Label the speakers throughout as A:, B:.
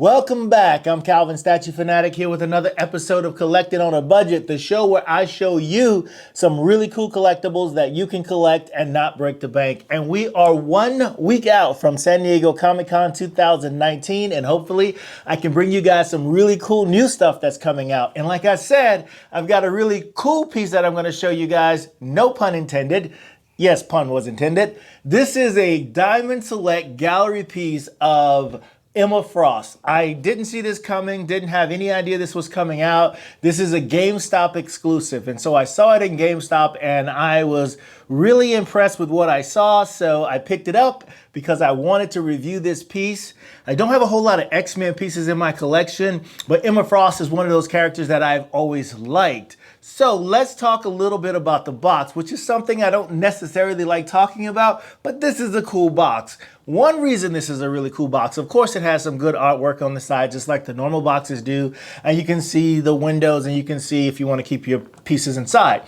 A: Welcome back. I'm Calvin Statue Fanatic here with another episode of Collected on a Budget, the show where I show you some really cool collectibles that you can collect and not break the bank. And we are 1 week out from San Diego Comic-Con 2019, and hopefully I can bring you guys some really cool new stuff that's coming out. And like I said, I've got a really cool piece that I'm going to show you guys, no pun intended. Yes, pun was intended. This is a Diamond Select gallery piece of Emma Frost. I didn't see this coming, didn't have any idea this was coming out. This is a GameStop exclusive. And so I saw it in GameStop and I was really impressed with what I saw. So I picked it up because I wanted to review this piece. I don't have a whole lot of X-Men pieces in my collection, but Emma Frost is one of those characters that I've always liked. So let's talk a little bit about the box, which is something I don't necessarily like talking about, but this is a cool box. One reason this is a really cool box, of course, it has some good artwork on the side, just like the normal boxes do. And you can see the windows and you can see if you want to keep your pieces inside.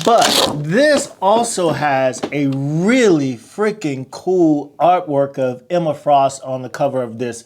A: But this also has a really freaking cool artwork of Emma Frost on the cover of this,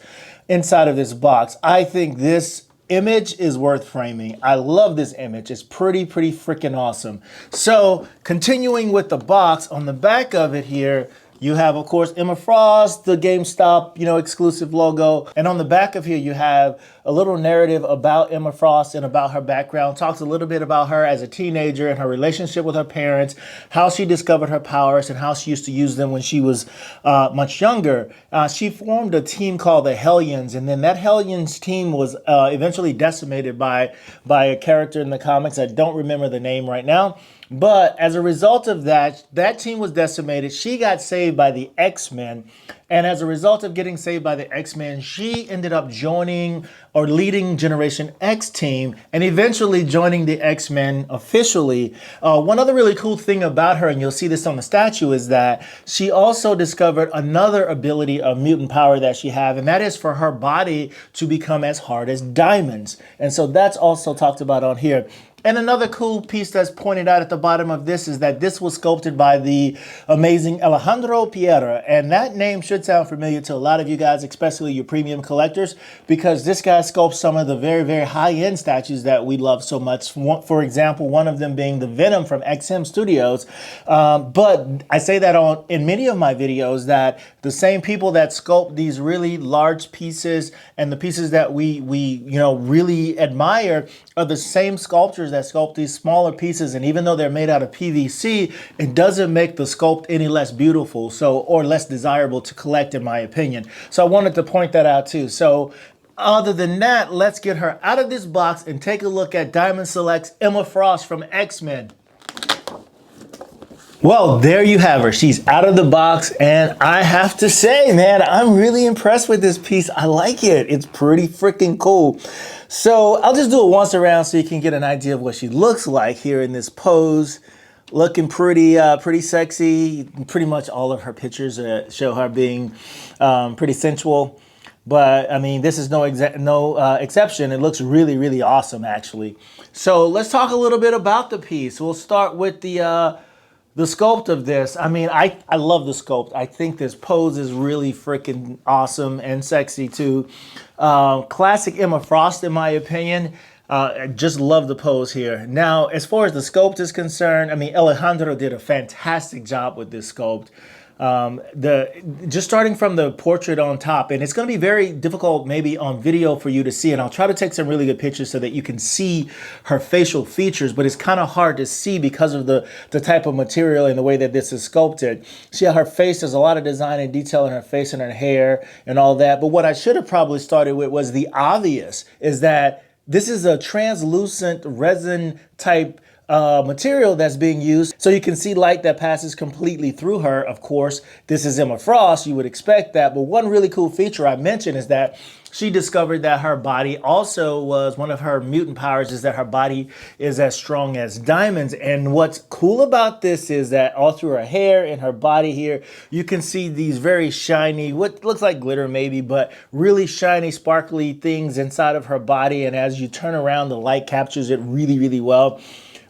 A: inside of this box. I think this image is worth framing. I love this image. It's pretty freaking awesome. So continuing with the box, on the back of it here, you have, of course, Emma Frost, the GameStop, exclusive logo. And on the back of here, you have a little narrative about Emma Frost and about her background. Talks a little bit about her as a teenager and her relationship with her parents, how she discovered her powers and how she used to use them when she was much younger. She formed a team called the Hellions, and then that Hellions team was eventually decimated by a character in the comics. I don't remember the name right now. But as a result of that, that team was decimated. She got saved by the X-Men. And as a result of getting saved by the X-Men, she ended up joining or leading Generation X team and eventually joining the X-Men officially. One other really cool thing about her, and you'll see this on the statue, is that she also discovered another ability of mutant power that she has, and that is for her body to become as hard as diamonds. And so that's also talked about on here. And another cool piece that's pointed out at the bottom of this is that this was sculpted by the amazing Alejandro Pierra. And that name should sound familiar to a lot of you guys, especially your premium collectors, because this guy sculpts some of the very high-end statues that we love so much. For example, one of them being the Venom from XM Studios. But I say that in many of my videos, that the same people that sculpt these really large pieces and the pieces that we really admire are the same sculptors that sculpt these smaller pieces. And even though they're made out of PVC, it doesn't make the sculpt any less beautiful, or less desirable to collect, in my opinion. So I wanted to point that out too. So other than that, let's get her out of this box and take a look at Diamond Select's Emma Frost from X-Men. Well, there you have her. She's out of the box, and I have to say, man, I'm really impressed with this piece. I like it. It's pretty freaking cool. So I'll just do it once around so you can get an idea of what she looks like here in this pose. Looking pretty sexy. Pretty much all of her pictures show her being pretty sensual. But I mean, this is no exception. It looks really awesome, actually. So let's talk a little bit about the piece. We'll start with the sculpt of this. I mean, I love the sculpt. I think this pose is really freaking awesome and sexy too. Classic Emma Frost, in my opinion. I just love the pose here. Now, as far as the sculpt is concerned, I mean, Alejandro did a fantastic job with this sculpt. Just starting from the portrait on top, and it's going to be very difficult maybe on video for you to see, and I'll try to take some really good pictures so that you can see her facial features, but it's kind of hard to see because of the type of material and the way that this is sculpted. See how her face, there's a lot of design and detail in her face and her hair and all that, but what I should have probably started with was the obvious, is that this is a translucent resin type material that's being used, so you can see light that passes completely through her. Of course, this is Emma Frost, you would expect that, but one really cool feature I mentioned is that she discovered that her body also was, one of her mutant powers is that her body is as strong as diamonds. And what's cool about this is that all through her hair and her body here, you can see these very shiny, what looks like glitter maybe, but really shiny, sparkly things inside of her body. And as you turn around, the light captures it really well,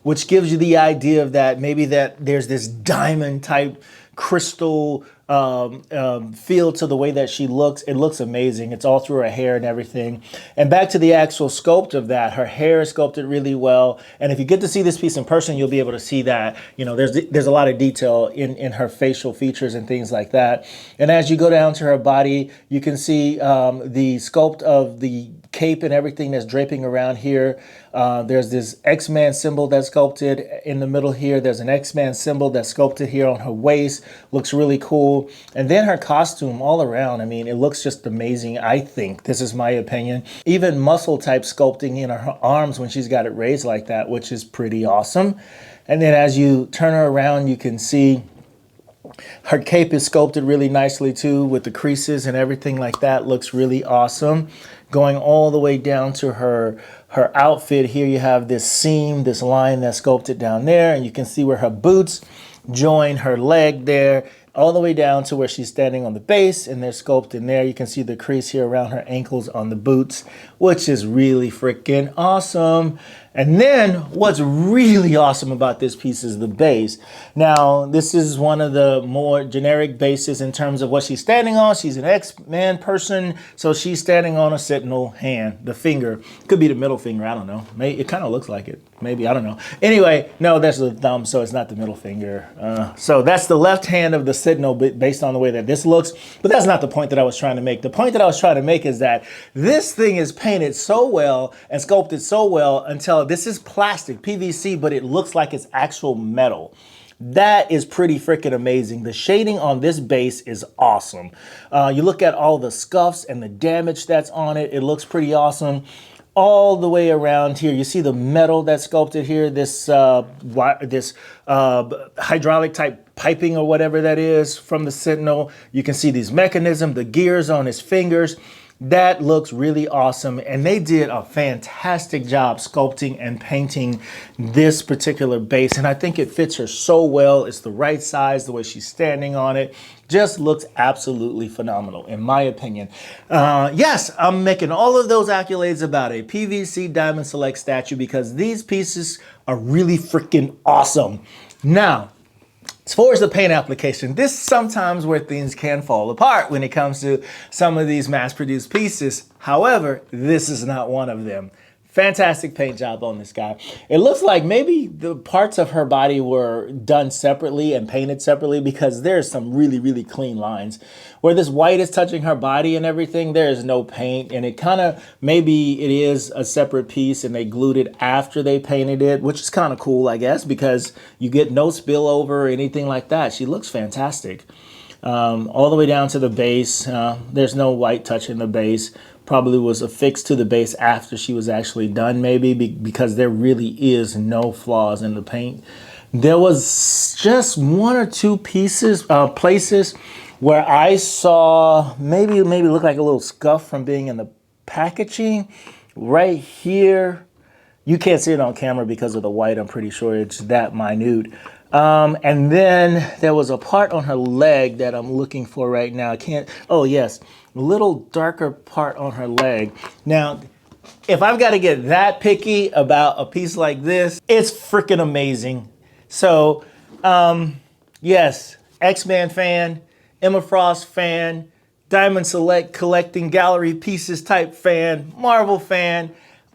A: which gives you the idea of that maybe that there's this diamond type crystal feel to the way that she looks. It looks amazing. It's all through her hair and everything. And back to the actual sculpt of that, her hair is sculpted really well. And if you get to see this piece in person, you'll be able to see that, you know, there's a lot of detail in her facial features and things like that. And as you go down to her body, you can see the sculpt of the cape and everything that's draping around here. There's this X-Man symbol that's sculpted in the middle here. There's an X-Man symbol that's sculpted here on her waist. Looks really cool. And then her costume all around, I mean, it looks just amazing, I think. This is my opinion. Even muscle type sculpting in her arms when she's got it raised like that, which is pretty awesome. And then as you turn her around, you can see her cape is sculpted really nicely too, with the creases and everything like that. Looks really awesome. Going all the way down to her outfit here, you have this seam, this line that's sculpted down there, and you can see where her boots join her leg there, all the way down to where she's standing on the base, and they're sculpted there. You can see the crease here around her ankles on the boots, which is really freaking awesome. And then what's really awesome about this piece is the base. Now, this is one of the more generic bases in terms of what she's standing on. She's an X-Man person, so she's standing on a sentinel hand, the finger. Could be the middle finger, I don't know. Maybe, it kind of looks like it. Maybe, I don't know. Anyway, no, that's the thumb, so it's not the middle finger. So that's the left hand of the sentinel based on the way that this looks. But that's not the point that I was trying to make. The point that I was trying to make is that this thing is painted so well and sculpted so well until this is plastic, PVC, but it looks like it's actual metal. That is pretty freaking amazing. The shading on this base is awesome. You look at all the scuffs and the damage that's on it. It looks pretty awesome. All the way around here, you see the metal that's sculpted here, this hydraulic type piping or whatever that is from the Sentinel. You can see these mechanisms, the gears on his fingers. That looks really awesome, and they did a fantastic job sculpting and painting this particular base, and I think it fits her so well. It's the right size, the way she's standing on it. Just looks absolutely phenomenal, in my opinion. Yes, I'm making all of those accolades about a PVC Diamond Select statue because these pieces are really freaking awesome. Now, as far as the paint application, this is sometimes where things can fall apart when it comes to some of these mass-produced pieces. However, this is not one of them. Fantastic paint job on this guy. It looks like maybe the parts of her body were done separately and painted separately because there's some really, really clean lines. Where this white is touching her body and everything, there is no paint. And it kind of, maybe it is a separate piece and they glued it after they painted it, which is kind of cool, I guess, because you get no spillover or anything like that. She looks fantastic. All the way down to the base. There's no white touching the base. Probably was affixed to the base after she was actually done, maybe, because there really is no flaws in the paint. There was just one or two places where I saw maybe look like a little scuff from being in the packaging. Right here, you can't see it on camera because of the white. I'm pretty sure it's that minute. And then there was a part on her leg that I'm looking for right now. I can't, oh yes, a little darker part on her leg. Now, if I've got to get that picky about a piece like this, it's freaking amazing. So, yes, X-Men fan, Emma Frost fan, Diamond Select collecting gallery pieces type fan, Marvel fan,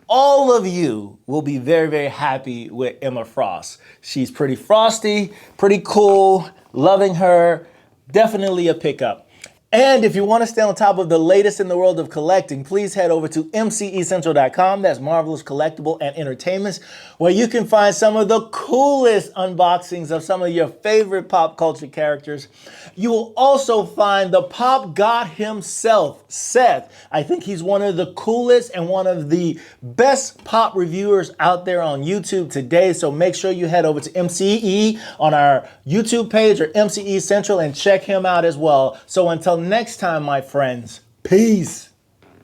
A: all of you will be very, very happy with Emma Frost. She's pretty frosty, pretty cool, loving her, definitely a pickup. And if you want to stay on top of the latest in the world of collecting, please head over to mcecentral.com. That's Marvelous Collectible and Entertainments, where you can find some of the coolest unboxings of some of your favorite pop culture characters. You will also find the pop god himself, Seth. I think he's one of the coolest and one of the best pop reviewers out there on YouTube today. So make sure you head over to MCE on our YouTube page or MCE Central and check him out as well. So until next time, my friends, peace.